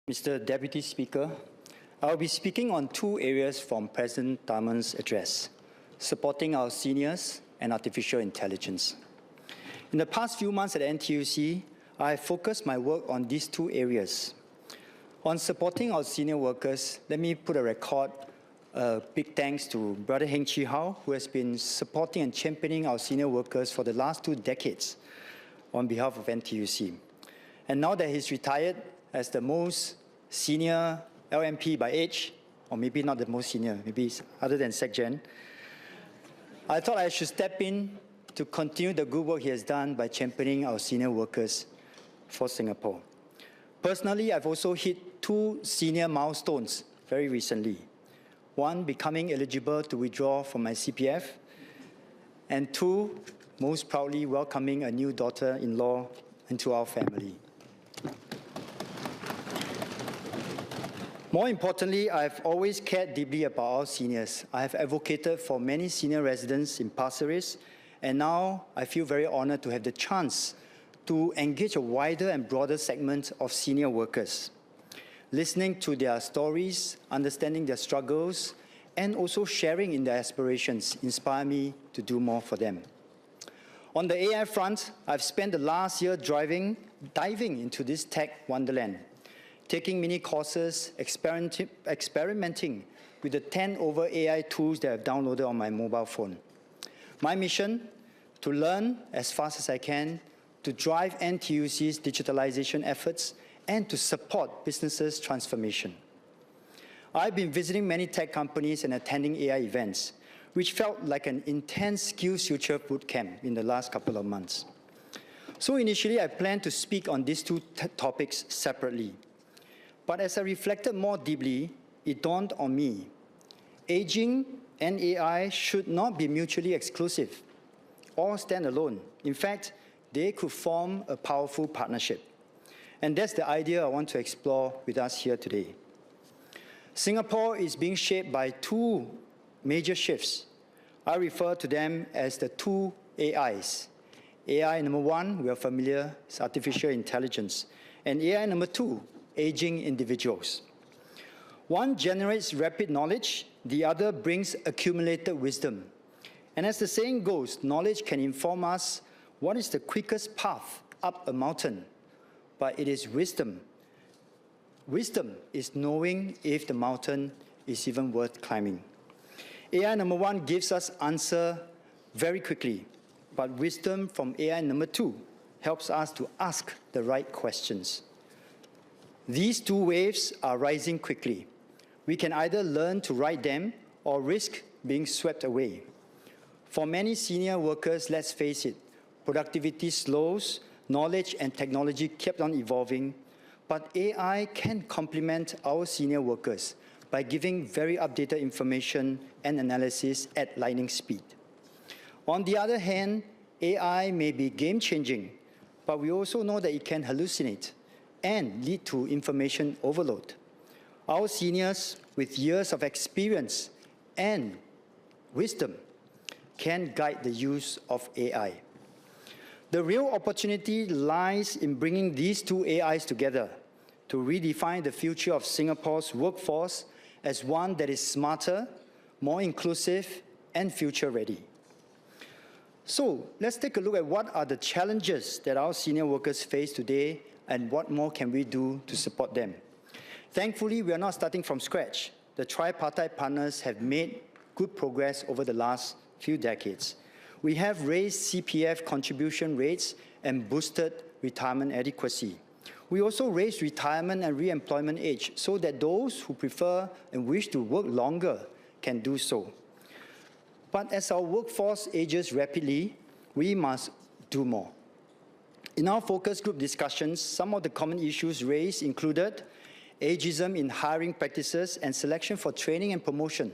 Mr. Deputy Speaker, I will be speaking on two areas from President Tharman's address: supporting our seniors and artificial intelligence. In the past few months at NTUC, I have focused my work on these two areas. On supporting our senior workers, let me put a record. Big thanks to Brother Heng Chi Hao, who has been supporting and championing our senior workers for the last 2 decades on behalf of NTUC. And now that he's retired as the most senior LMP by age, or maybe not the most senior, maybe other than SecGen, I thought I should step in to continue the good work he has done by championing our senior workers for Singapore. Personally, I've also hit 2 senior milestones very recently. One, becoming eligible to withdraw from my CPF, and 2, most proudly welcoming a new daughter-in-law into our family. More importantly, I've always cared deeply about our seniors. I have advocated for many senior residents in Pasir Ris, and now I feel very honored to have the chance to engage a wider and broader segment of senior workers. Listening to their stories, understanding their struggles, and also sharing in their aspirations inspire me to do more for them. On the AI front, I've spent the last year diving into this tech wonderland, taking mini courses, experimenting with the 10 over AI tools that I've downloaded on my mobile phone. My mission, to learn as fast as I can, to drive NTUC's digitalization efforts, and to support businesses' transformation. I've been visiting many tech companies and attending AI events, which felt like an intense skills future boot camp in the last couple of months. So initially, I planned to speak on these 2 topics separately. But as I reflected more deeply, it dawned on me: aging and AI should not be mutually exclusive or stand alone. In fact, they could form a powerful partnership. And that's the idea I want to explore with us here today. Singapore is being shaped by 2 major shifts. I refer to them as the 2 AIs. AI number 1, we are familiar, is artificial intelligence. And AI number 2, aging individuals. One generates rapid knowledge, the other brings accumulated wisdom. And as the saying goes, knowledge can inform us what is the quickest path up a mountain, but it is wisdom. Wisdom is knowing if the mountain is even worth climbing. AI number 1 gives us answer very quickly, but wisdom from AI number 2 helps us to ask the right questions. These 2 waves are rising quickly. We can either learn to ride them or risk being swept away. For many senior workers, let's face it, productivity slows, knowledge and technology kept on evolving, but AI can complement our senior workers by giving very updated information and analysis at lightning speed. On the other hand, AI may be game-changing, but we also know that it can hallucinate and lead to information overload. Our seniors with years of experience and wisdom can guide the use of AI. The real opportunity lies in bringing these 2 AIs together to redefine the future of Singapore's workforce as one that is smarter, more inclusive, and future-ready. So let's take a look at what are the challenges that our senior workers face today and what more can we do to support them. Thankfully, we are not starting from scratch. The tripartite partners have made good progress over the last few decades. We have raised CPF contribution rates and boosted retirement adequacy. We also raised retirement and re-employment age so that those who prefer and wish to work longer can do so. But as our workforce ages rapidly, we must do more. In our focus group discussions, some of the common issues raised included ageism in hiring practices and selection for training and promotion,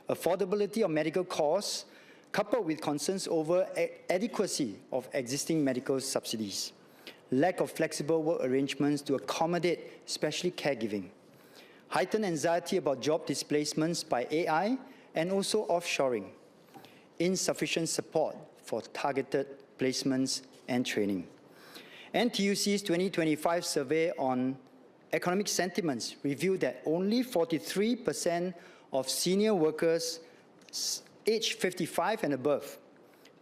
affordability of medical costs, coupled with concerns over adequacy of existing medical subsidies, lack of flexible work arrangements to accommodate especially caregiving, heightened anxiety about job displacements by AI and also offshoring, insufficient support for targeted placements and training. NTUC's 2025 survey on economic sentiments revealed that only 43% of senior workers aged 55 and above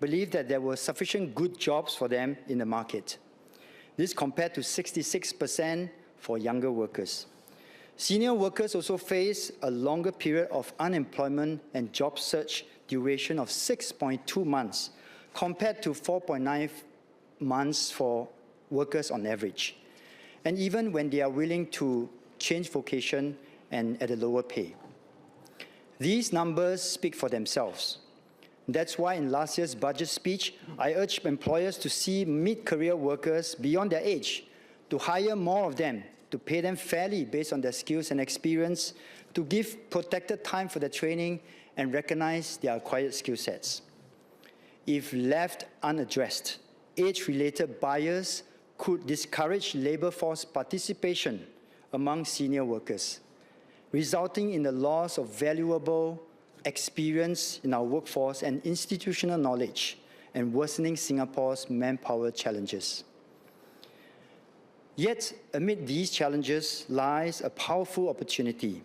believed that there were sufficient good jobs for them in the market. This compared to 66% for younger workers. Senior workers also face a longer period of unemployment and job search duration of 6.2 months, compared to 4.9 months for workers on average, and even when they are willing to change vocation and at a lower pay. These numbers speak for themselves. That's why in last year's budget speech, I urged employers to see mid-career workers beyond their age, to hire more of them, to pay them fairly based on their skills and experience, to give protected time for their training, and recognize their acquired skill sets. If left unaddressed, age-related bias could discourage labor force participation among senior workers, resulting in the loss of valuable experience in our workforce and institutional knowledge, and worsening Singapore's manpower challenges. Yet, amid these challenges lies a powerful opportunity.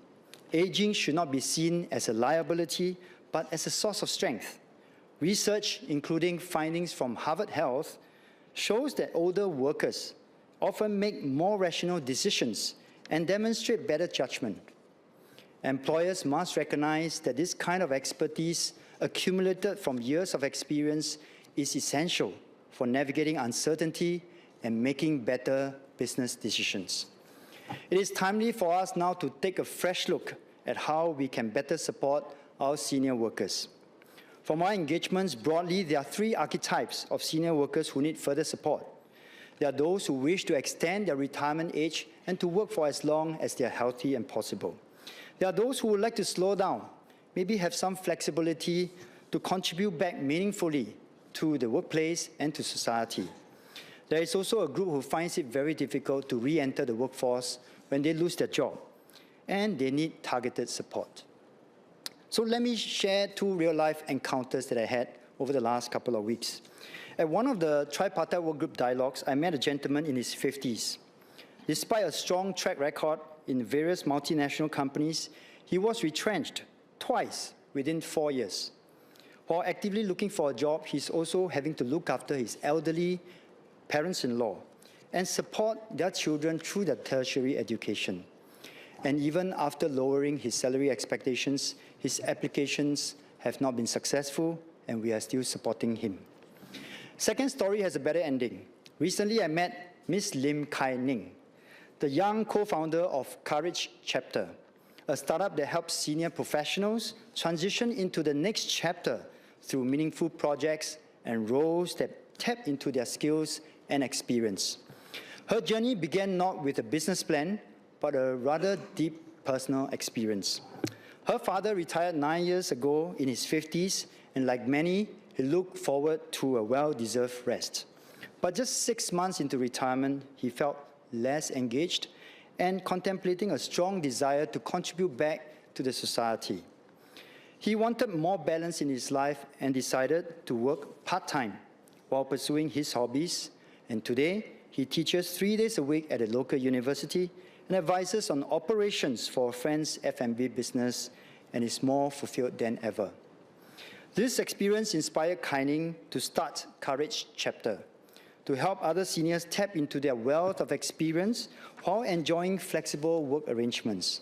Aging should not be seen as a liability, but as a source of strength. Research, including findings from Harvard Health, shows that older workers often make more rational decisions and demonstrate better judgment. Employers must recognize that this kind of expertise accumulated from years of experience is essential for navigating uncertainty and making better business decisions. It is timely for us now to take a fresh look at how we can better support our senior workers. From our engagements broadly, there are three archetypes of senior workers who need further support. There are those who wish to extend their retirement age and to work for as long as they are healthy and possible. There are those who would like to slow down, maybe have some flexibility to contribute back meaningfully to the workplace and to society. There is also a group who finds it very difficult to re-enter the workforce when they lose their job, and they need targeted support. So let me share two real-life encounters that I had over the last couple of weeks. At one of the tripartite work group dialogues, I met a gentleman in his 50s. Despite a strong track record in various multinational companies, he was retrenched twice within 4 years. While actively looking for a job, he's also having to look after his elderly parents-in-law and support their children through their tertiary education. And even after lowering his salary expectations, his applications have not been successful, and we are still supporting him. Second story has a better ending. Recently, I met Ms. Lim Kai Ning, the young co-founder of Courage Chapter, a startup that helps senior professionals transition into the next chapter through meaningful projects and roles that tap into their skills and experience. Her journey began not with a business plan, but a rather deep personal experience. Her father retired 9 years ago in his 50s, and like many, he looked forward to a well-deserved rest. But just 6 months into retirement, he felt less engaged and contemplating a strong desire to contribute back to the society. He wanted more balance in his life and decided to work part-time while pursuing his hobbies, and today he teaches 3 days a week at a local university and advises on operations for a friend's F&B business, and is more fulfilled than ever. This experience inspired Kai Ning to start Courage Chapter, to help other seniors tap into their wealth of experience while enjoying flexible work arrangements.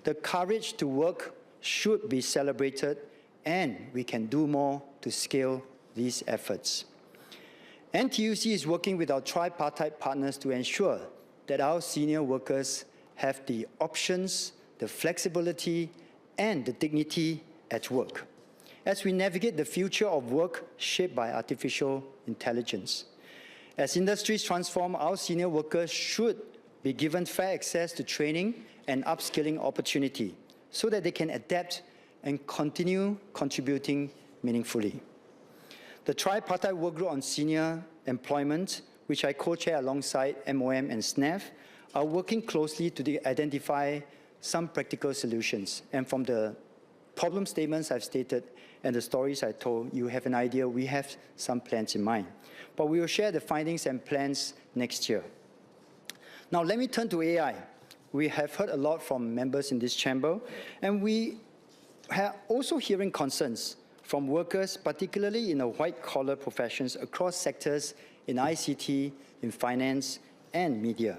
The courage to work should be celebrated, and we can do more to scale these efforts. NTUC is working with our tripartite partners to ensure that our senior workers have the options, the flexibility, and the dignity at work as we navigate the future of work shaped by artificial intelligence. As industries transform, our senior workers should be given fair access to training and upskilling opportunity so that they can adapt and continue contributing meaningfully. The Tripartite Work Group on Senior Employment, which I co-chair alongside MOM and SNAF, are working closely to identify some practical solutions. And from the problem statements I've stated and the stories I told, you have an idea we have some plans in mind. But we will share the findings and plans next year. Now let me turn to AI. we have heard a lot from members in this chamber, and we are also hearing concerns from workers, particularly in the white-collar professions across sectors in ICT, in finance, and media,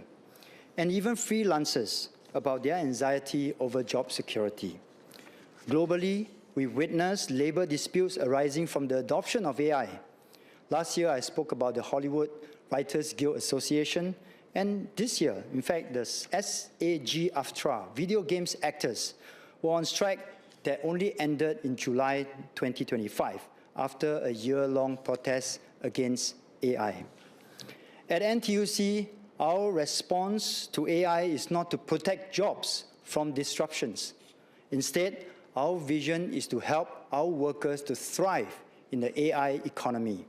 and even freelancers about their anxiety over job security. Globally, we witness labor disputes arising from the adoption of AI. Last year, I spoke about the Hollywood Writers Guild Association, and this year, in fact, the SAG-AFTRA, video games actors, were on strike that only ended in July 2025 after a year-long protest against AI. At NTUC, our response to AI is not to protect jobs from disruptions. Instead, our vision is to help our workers to thrive in the AI economy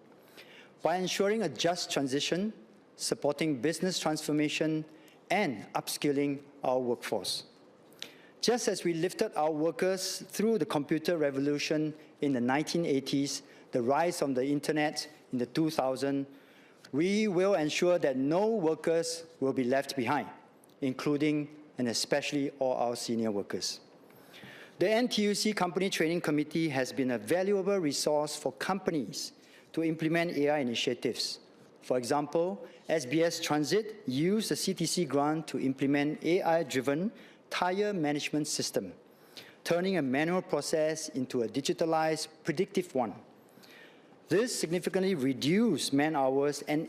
by ensuring a just transition, supporting business transformation, and upskilling our workforce. Just as we lifted our workers through the computer revolution in the 1980s, the rise of the internet in the 2000s, we will ensure that no workers will be left behind, including and especially all our senior workers. The NTUC Company Training Committee has been a valuable resource for companies to implement AI initiatives. For example, SBS Transit used the CTC grant to implement AI-driven tire management system, turning a manual process into a digitalized, predictive one. This significantly reduced man-hours and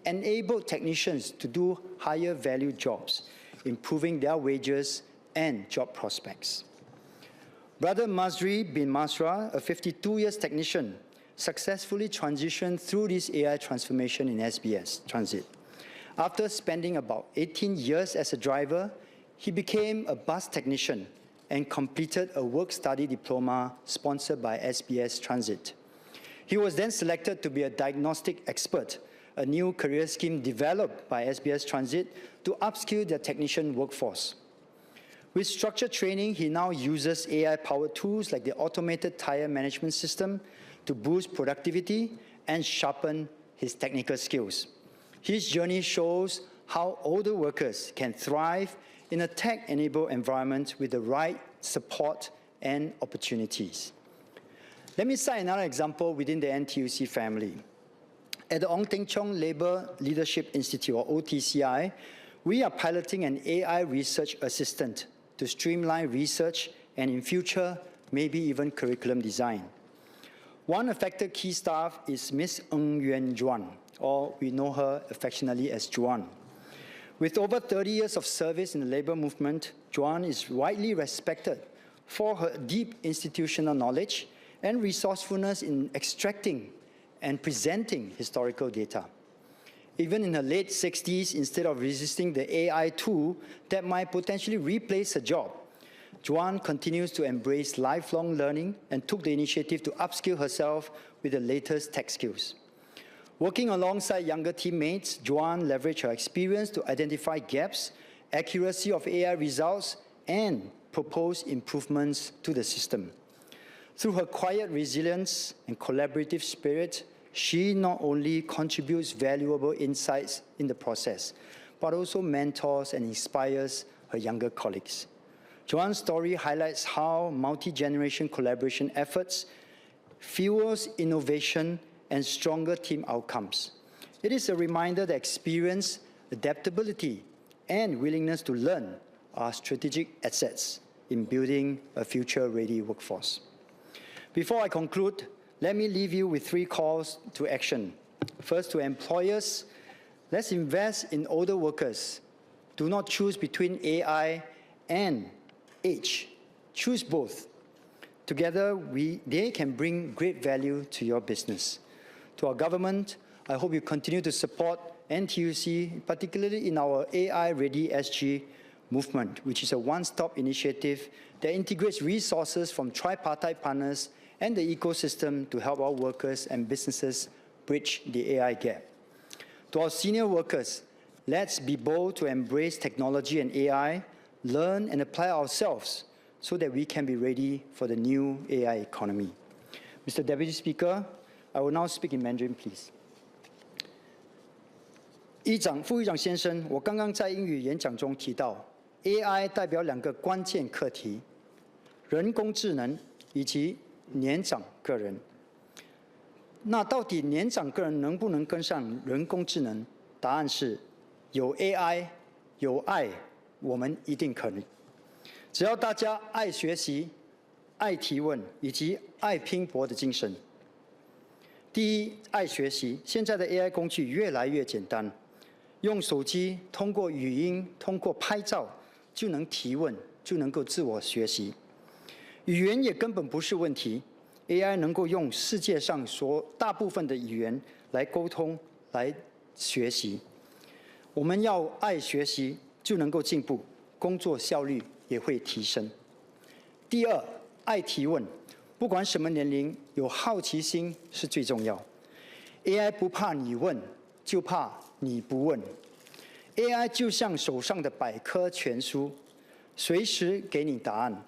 enabled technicians to do higher-value jobs, improving their wages and job prospects. Brother Masri bin Masra, a 52-year technician, successfully transitioned through this AI transformation in SBS Transit. After spending about 18 years as a driver, he became a bus technician and completed a work-study diploma sponsored by SBS Transit. He was then selected to be a diagnostic expert, a new career scheme developed by SBS Transit to upskill their technician workforce. With structured training, he now uses AI-powered tools like the automated tire management system to boost productivity and sharpen his technical skills. His journey shows how older workers can thrive in a tech-enabled environment with the right support and opportunities. Let me cite another example within the NTUC family. At the Ong Teng Cheong Labour Leadership Institute, or OTCI, we are piloting an AI research assistant to streamline research and, in future, maybe even curriculum design. One affected key staff is Ms. Ng Yuan Juan, or we know her affectionately as Juan. With over 30 years of service in the labor movement, Juan is widely respected for her deep institutional knowledge and resourcefulness in extracting and presenting historical data. Even in her late 60s, instead of resisting the AI tool that might potentially replace her job, Juan continues to embrace lifelong learning and took the initiative to upskill herself with the latest tech skills. Working alongside younger teammates, Juan leveraged her experience to identify gaps, accuracy of AI results, and propose improvements to the system. Through her quiet resilience and collaborative spirit, she not only contributes valuable insights in the process, but also mentors and inspires her younger colleagues. Juan's story highlights how multi-generation collaboration efforts fuels innovation and stronger team outcomes. It is a reminder that experience, adaptability, and willingness to learn are strategic assets in building a future-ready workforce. Before I conclude, let me leave you with 3 calls to action. First, to employers, let's invest in older workers. Do not choose between AI and age. Choose both. Together, they can bring great value to your business. To our government, I hope you continue to support NTUC, particularly in our AI Ready SG movement, which is a one-stop initiative that integrates resources from tripartite partners and the ecosystem to help our workers and businesses bridge the AI gap. To our senior workers, let's be bold to embrace technology and AI, learn and apply ourselves so that we can be ready for the new AI economy. Mr. Deputy Speaker, I will now speak in Mandarin, please. 副议长先生，我刚刚在英语演讲中提到 AI 代表2个关键课题：人工智能以及年长个人。那到底年长个人能不能跟上人工智能？答案是：有 AI， 有爱，我们一定可能。只要大家爱学习、爱提问以及爱拼搏的精神。第一，爱学习。现在的 AI 工具越来越简单，用手机通过语音、通过拍照就能提问，就能够自我学习。语言也根本不是问题。AI 能够用世界上大部分的语言来沟通、来学习。我们要爱学习，就能够进步，工作效率也会提升。第二，爱提问，不管什么年龄，有好奇心是最重要。AI 不怕你问，就怕你不问。AI 就像手上的百科全书，随时给你答案。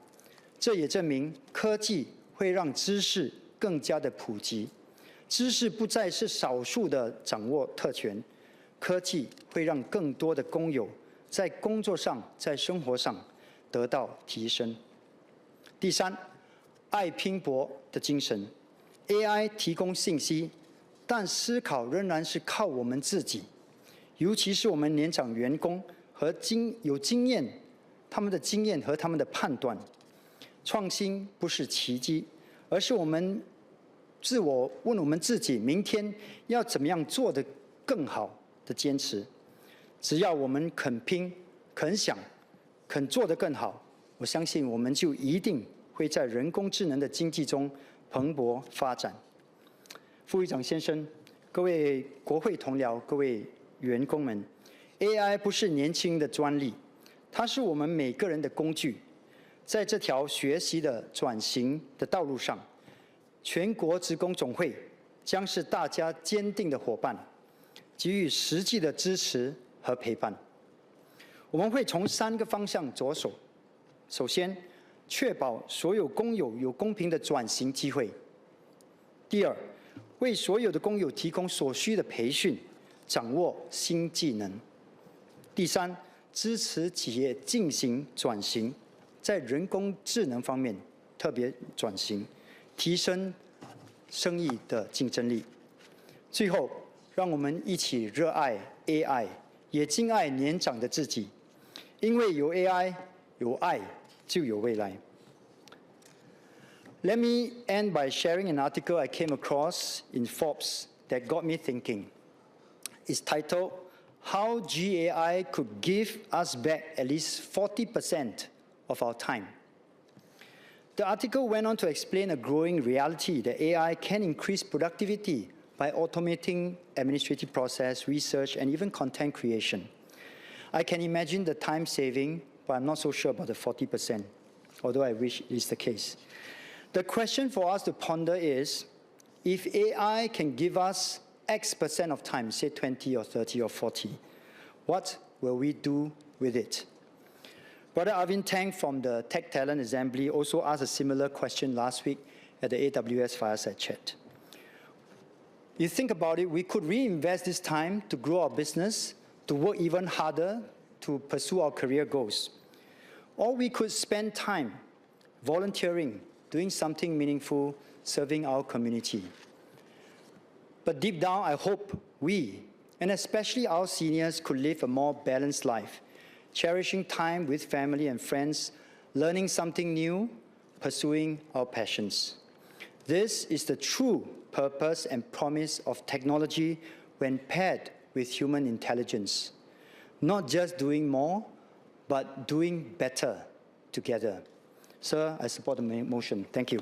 这也证明科技会让知识更加的普及，知识不再是少数的掌握特权，科技会让更多的工友在工作上、在生活上得到提升。第三，爱拼搏的精神。AI 提供信息，但思考仍然是靠我们自己，尤其是我们年长员工和有经验，他们的经验和他们的判断。创新不是奇迹，而是我们自我问我们自己，明天要怎么样做得更好的坚持。只要我们肯拼、肯想、肯做得更好，我相信我们就一定会在人工智能的经济中蓬勃发展。副议长先生，各位国会同僚，各位员工们 ，AI 不是年轻人的专利，它是我们每个人的工具。在这条学习的转型的道路上，全国职工总会将是大家坚定的伙伴，给予实际的支持和陪伴。我们会从3个方向着手。首先，确保所有工友有公平的转型机会。第二，为所有的工友提供所需的培训，掌握新技能。第三，支持企业进行转型，在人工智能方面特别转型，提升生意的竞争力。最后，让我们一起热爱 AI， 也敬爱年长的自己，因为有 AI， 有爱，就有未来。Let me end by sharing an article I came across in Forbes that got me thinking. It's titled, "How GAI Could Give Us Back at Least 40% of Our Time." The article went on to explain a growing reality that AI can increase productivity by automating administrative process, research, and even content creation. I can imagine the time saving, but I'm not so sure about the 40%, although I wish it is the case. The question for us to ponder is, if AI can give us X% of time, say 20 or 30 or 40, what will we do with it? Brother Arvin Tang from the Tech Talent Assembly also asked a similar question last week at the AWS Fireside Chat. You think about it, we could reinvest this time to grow our business, to work even harder, to pursue our career goals. Or we could spend time volunteering, doing something meaningful, serving our community. But deep down, I hope we, and especially our seniors, could live a more balanced life, cherishing time with family and friends, learning something new, pursuing our passions. This is the true purpose and promise of technology when paired with human intelligence. Not just doing more, but doing better together. Sir, I support the motion. Thank you.